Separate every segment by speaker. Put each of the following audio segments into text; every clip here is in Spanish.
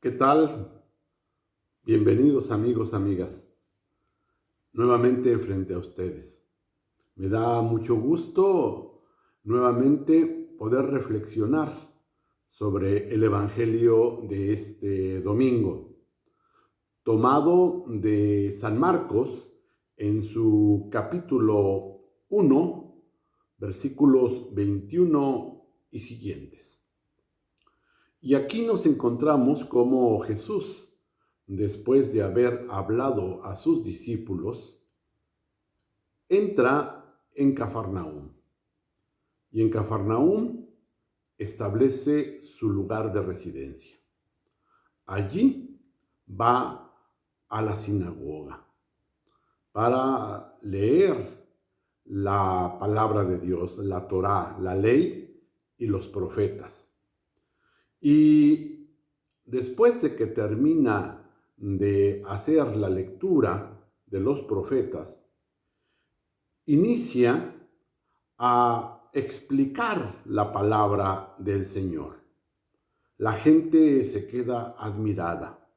Speaker 1: ¿Qué tal? Bienvenidos amigos, amigas, nuevamente frente a ustedes. Me da mucho gusto nuevamente poder reflexionar sobre el Evangelio de este domingo, tomado de San Marcos en su capítulo 1, versículos 21 y siguientes. Y aquí nos encontramos como Jesús, después de haber hablado a sus discípulos, entra en Cafarnaúm. Y en Cafarnaúm establece su lugar de residencia. Allí va a la sinagoga para leer la palabra de Dios, la Torá, la ley y los profetas. Y después de que termina de hacer la lectura de los profetas, inicia a explicar la palabra del Señor. La gente se queda admirada,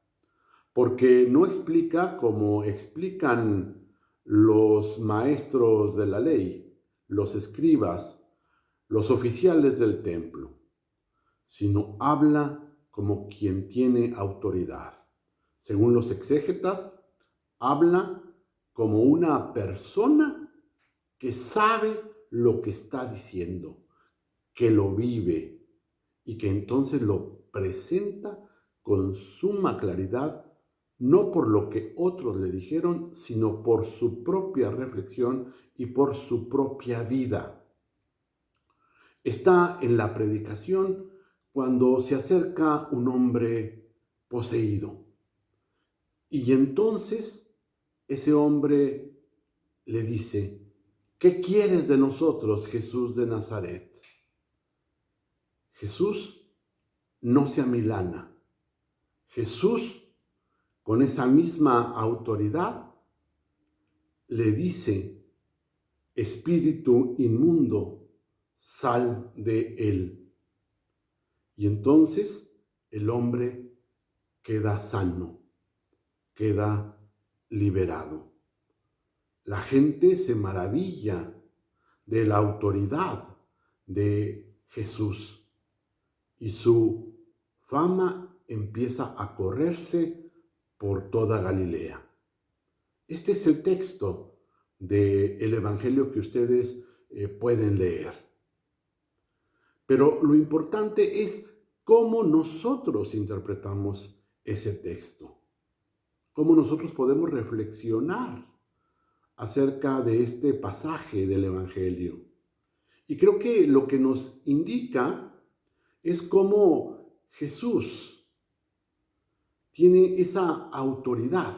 Speaker 1: porque no explica como explican los maestros de la ley, los escribas, los oficiales del templo, sino habla como quien tiene autoridad. Según los exégetas, habla como una persona que sabe lo que está diciendo, que lo vive y que entonces lo presenta con suma claridad, no por lo que otros le dijeron, sino por su propia reflexión y por su propia vida. Está en la predicación cuando se acerca un hombre poseído. Y entonces ese hombre le dice: ¿qué quieres de nosotros, Jesús de Nazaret? Jesús no se amilana. Jesús, con esa misma autoridad, le dice: espíritu inmundo, sal de él. Y entonces el hombre queda sano, queda liberado. La gente se maravilla de la autoridad de Jesús y su fama empieza a correrse por toda Galilea. Este es el texto del Evangelio que ustedes pueden leer. Pero lo importante es cómo nosotros interpretamos ese texto, cómo nosotros podemos reflexionar acerca de este pasaje del Evangelio. Y creo que lo que nos indica es cómo Jesús tiene esa autoridad,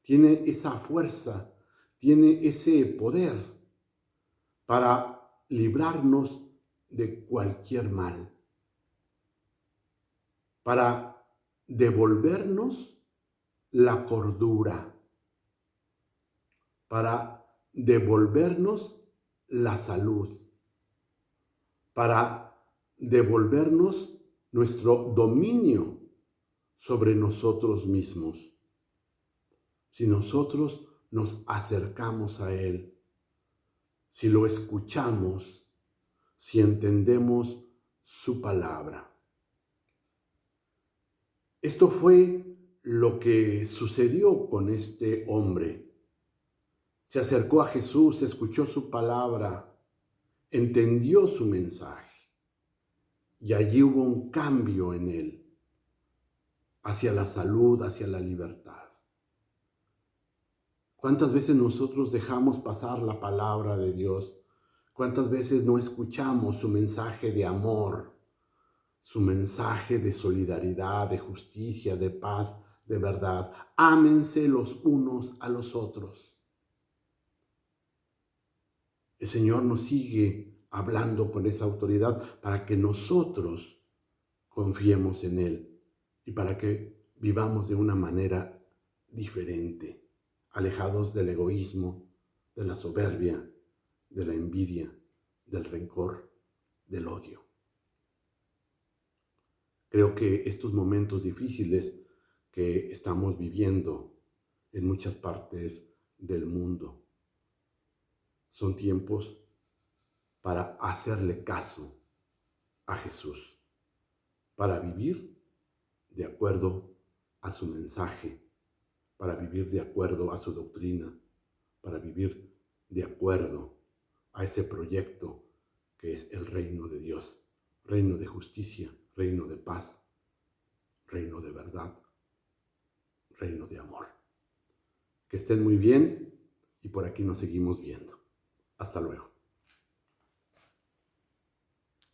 Speaker 1: tiene esa fuerza, tiene ese poder para librarnos de cualquier mal, para devolvernos la cordura, para devolvernos la salud, para devolvernos nuestro dominio sobre nosotros mismos. Si nosotros nos acercamos a Él, si lo escuchamos, si entendemos su palabra. Esto fue lo que sucedió con este hombre. Se acercó a Jesús, escuchó su palabra, entendió su mensaje y allí hubo un cambio en él hacia la salud, hacia la libertad. ¿Cuántas veces nosotros dejamos pasar la palabra de Dios? ¿Cuántas veces no escuchamos su mensaje de amor, su mensaje de solidaridad, de justicia, de paz, de verdad? Ámense los unos a los otros. El Señor nos sigue hablando con esa autoridad para que nosotros confiemos en Él y para que vivamos de una manera diferente, alejados del egoísmo, de la soberbia, de la envidia, del rencor, del odio. Creo que estos momentos difíciles que estamos viviendo en muchas partes del mundo son tiempos para hacerle caso a Jesús, para vivir de acuerdo a su mensaje, para vivir de acuerdo a su doctrina, para vivir de acuerdo a ese proyecto que es el reino de Dios, reino de justicia, reino de paz, reino de verdad, reino de amor. Que estén muy bien y por aquí nos seguimos viendo. Hasta luego.